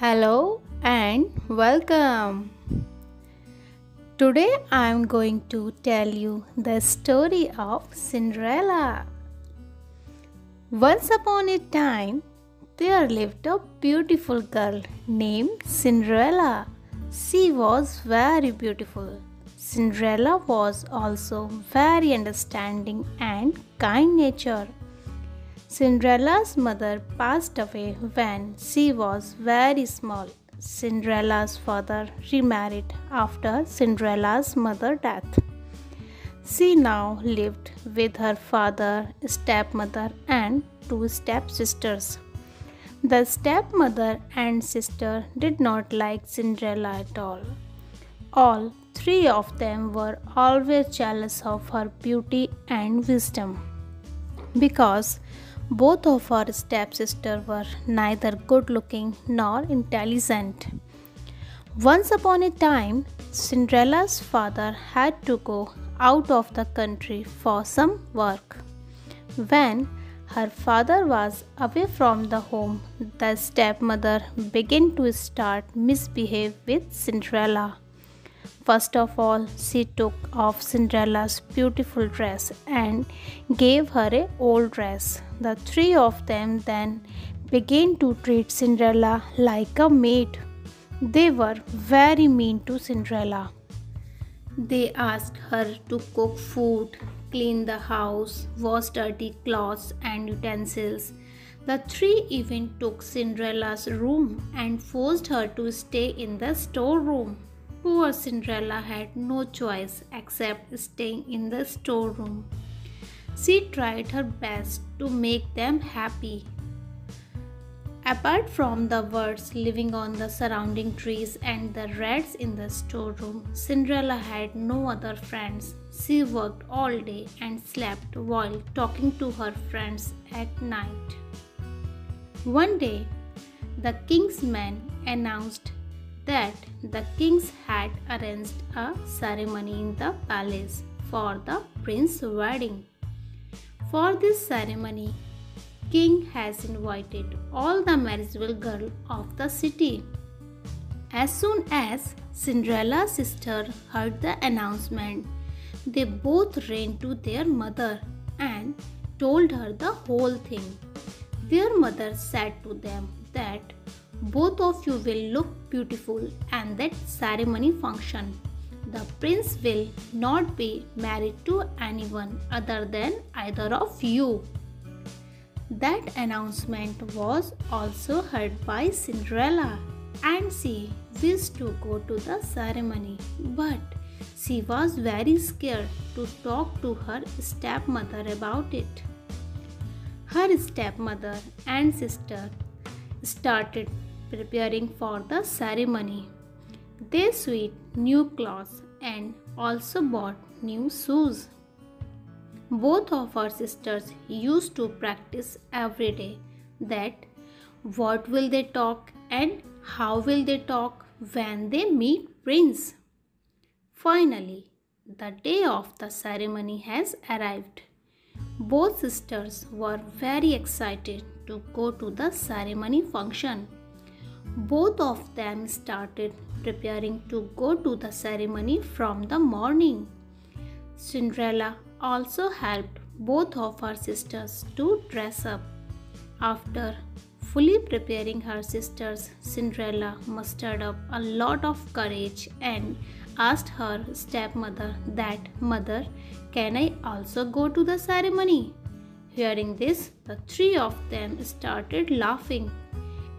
Hello and welcome. Today I am going to tell you the story of Cinderella. Once upon a time, there lived a beautiful girl named Cinderella. She was very beautiful. Cinderella was also very understanding and kind natured. Cinderella's mother passed away when she was very small. Cinderella's father remarried after Cinderella's mother's death. She now lived with her father, stepmother, and two stepsisters. The stepmother and sister did not like Cinderella at all. All three of them were always jealous of her beauty and wisdom because both of her stepsisters were neither good looking nor intelligent. Once upon a time, Cinderella's father had to go out of the country for some work. When her father was away from the home, the stepmother began to start misbehave with Cinderella. First of all, she took off Cinderella's beautiful dress and gave her an old dress. The three of them then began to treat Cinderella like a maid. They were very mean to Cinderella. They asked her to cook food, clean the house, wash dirty clothes and utensils. The three even took Cinderella's room and forced her to stay in the storeroom. Poor Cinderella had no choice except staying in the storeroom. She tried her best to make them happy. Apart from the birds living on the surrounding trees and the rats in the storeroom, Cinderella had no other friends. She worked all day and slept while talking to her friends at night. One day, the king's men announced that the kings had arranged a ceremony in the palace for the prince's wedding. For this ceremony, king has invited all the marriageable girls of the city. As soon as Cinderella's sister heard the announcement, they both ran to their mother and told her the whole thing. Their mother said to them that both of you will look beautiful and that ceremony function. The prince will not be married to anyone other than either of you. That announcement was also heard by Cinderella and she wished to go to the ceremony, but she was very scared to talk to her stepmother about it. Her stepmother and sister started preparing for the ceremony. They sewed new clothes and also bought new shoes. Both of her sisters used to practice every day that what will they talk and how will they talk when they meet prince. Finally, the day of the ceremony has arrived. Both sisters were very excited to go to the ceremony function. Both of them started preparing to go to the ceremony from the morning. Cinderella also helped both of her sisters to dress up. After fully preparing her sisters, Cinderella mustered up a lot of courage and asked her stepmother that, "Mother, can I also go to the ceremony?" Hearing this, the three of them started laughing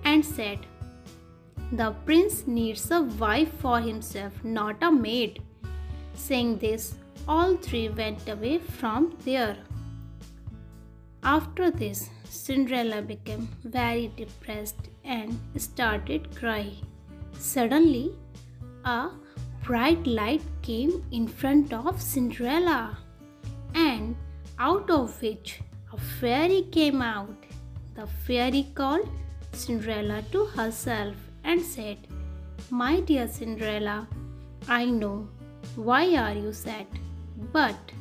and said, "The prince needs a wife for himself, not a maid." Saying this, all three went away from there. After this, Cinderella became very depressed and started crying. Suddenly, a bright light came in front of Cinderella, and out of which a fairy came out. The fairy called Cinderella to herself and said, "My dear Cinderella, I know why are you sad, but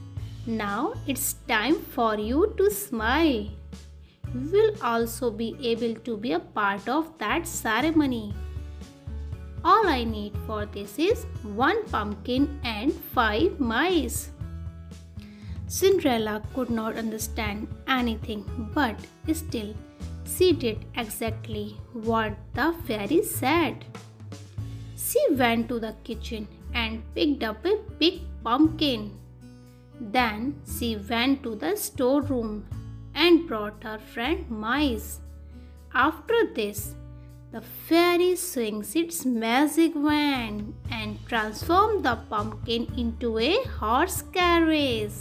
now it's time for you to smile. We will also be able to be a part of that ceremony." All I need for this is one pumpkin and 5 mice. Cinderella could not understand anything, but still she did exactly what the fairy said. She went to the kitchen and picked up a big pumpkin. Then she went to the storeroom and brought her friend mice. After this, the fairy swings its magic wand and transforms the pumpkin into a horse carriage.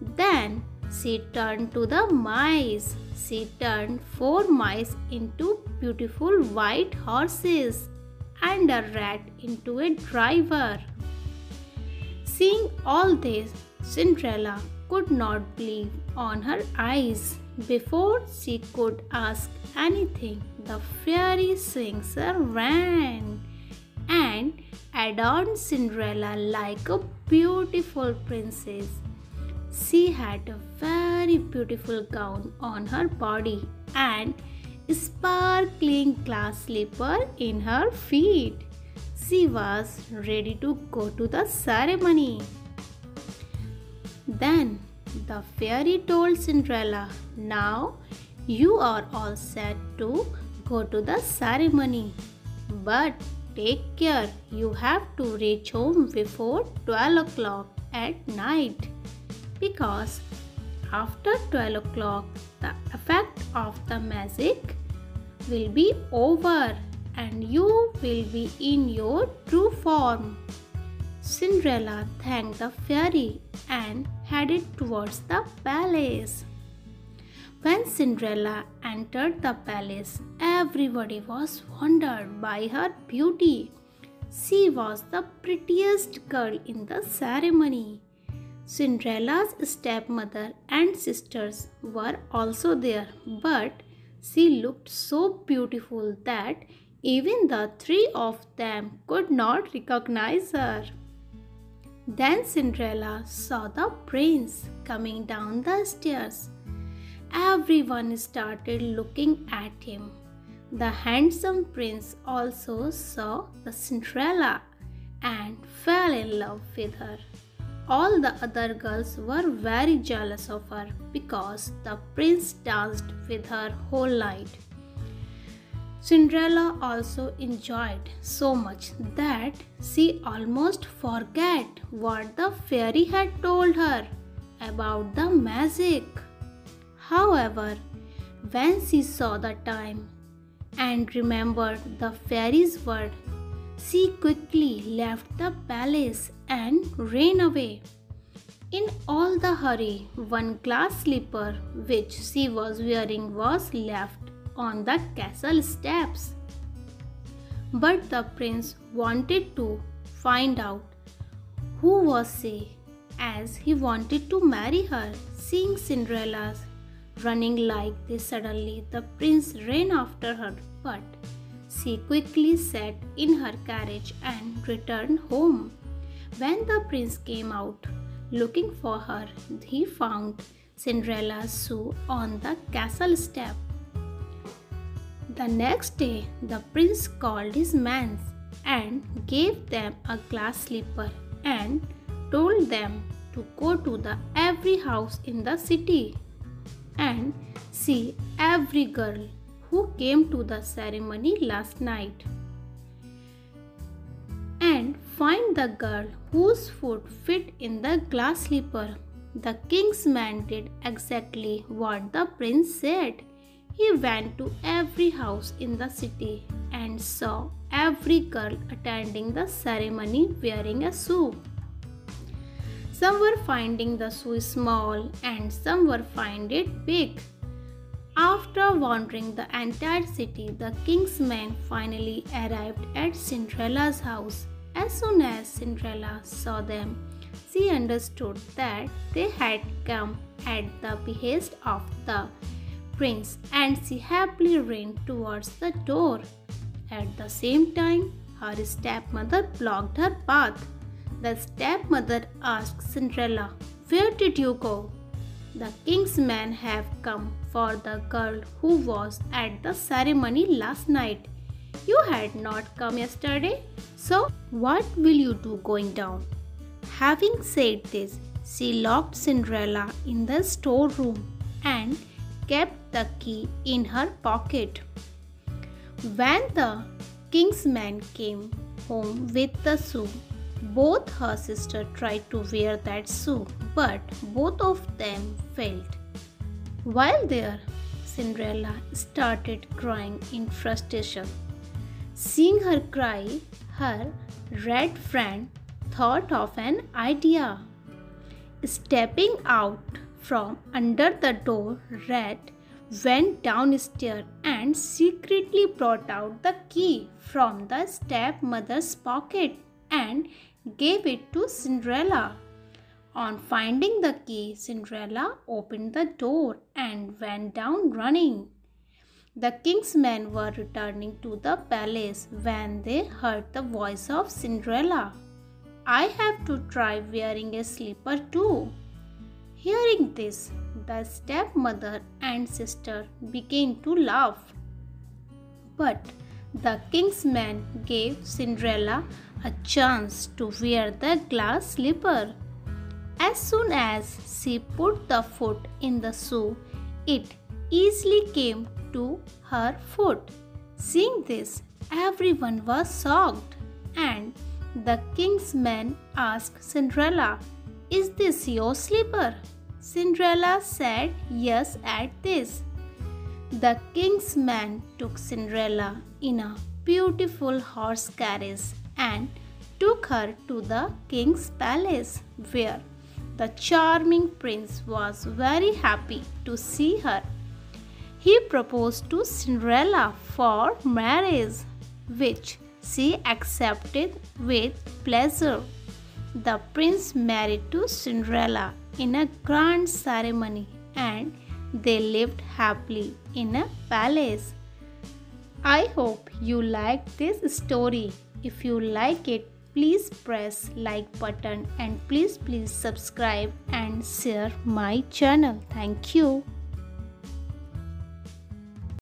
Then she turned to the mice. She turned 4 mice into beautiful white horses and a rat into a driver. Seeing all this, Cinderella could not believe on her eyes. Before she could ask anything, the fairy swings her wand and adorned Cinderella like a beautiful princess. She had a very beautiful gown on her body and sparkling glass slipper in her feet. She was ready to go to the ceremony. Then the fairy told Cinderella, "Now you are all set to go to the ceremony. But take care, you have to reach home before 12 o'clock at night. Because after 12 o'clock, the effect of the magic will be over and you will be in your true form." Cinderella thanked the fairy and headed towards the palace. When Cinderella entered the palace, everybody was wondered by her beauty. She was the prettiest girl in the ceremony. Cinderella's stepmother and sisters were also there, but she looked so beautiful that even the 3 of them could not recognize her. Then Cinderella saw the prince coming down the stairs. Everyone started looking at him. The handsome prince also saw the Cinderella and fell in love with her. All the other girls were very jealous of her because the prince danced with her whole night. Cinderella also enjoyed so much that she almost forgot what the fairy had told her about the magic. However, when she saw the time and remembered the fairy's word, she quickly left the palace and ran away. In all the hurry, one glass slipper which she was wearing was left on the castle steps. But the prince wanted to find out who was she, as he wanted to marry her. Seeing Cinderella running like this, suddenly the prince ran after her, but she quickly sat in her carriage and returned home. When the prince came out looking for her, he found Cinderella's shoe on the castle step. The next day, the prince called his men and gave them a glass slipper and told them to go to every house in the city and see every girl who came to the ceremony last night and find the girl whose foot fit in the glass slipper. The king's man did exactly what the prince said. He went to every house in the city and saw every girl attending the ceremony wearing a shoe. Some were finding the shoe small and some were finding it big. After wandering the entire city, the king's men finally arrived at Cinderella's house. As soon as Cinderella saw them, she understood that they had come at the behest of the prince and she happily ran towards the door. At the same time, her stepmother blocked her path. The stepmother asked Cinderella, "Where did you go?" "The king's men have come for the girl who was at the ceremony last night. You had not come yesterday, so what will you do going down? Having said this, she locked Cinderella in the storeroom and kept the key in her pocket. When the king's man came home with the shoe, both her sisters tried to wear that shoe, but both of them failed. While there, Cinderella started crying in frustration. Seeing her cry, her red friend thought of an idea. Stepping out from under the door, Red went downstairs and secretly brought out the key from the stepmother's pocket and gave it to Cinderella. On finding the key, Cinderella opened the door and went down running. The king's men were returning to the palace when they heard the voice of Cinderella. I have to try wearing a slipper too. Hearing this, the stepmother and sister began to laugh. But the king's man gave Cinderella a chance to wear the glass slipper. As soon as she put the foot in the shoe, it easily came to her foot. Seeing this, everyone was shocked, and the king's man asked Cinderella, "Is this your slipper?" Cinderella said yes at this. The king's man took Cinderella in a beautiful horse carriage and took her to the king's palace, where the charming prince was very happy to see her. He proposed to Cinderella for marriage, which she accepted with pleasure. The prince married to Cinderella in a grand ceremony, and they lived happily in a palace. I hope you liked this story. If you like it, please press like button and please subscribe and share my channel. Thank you.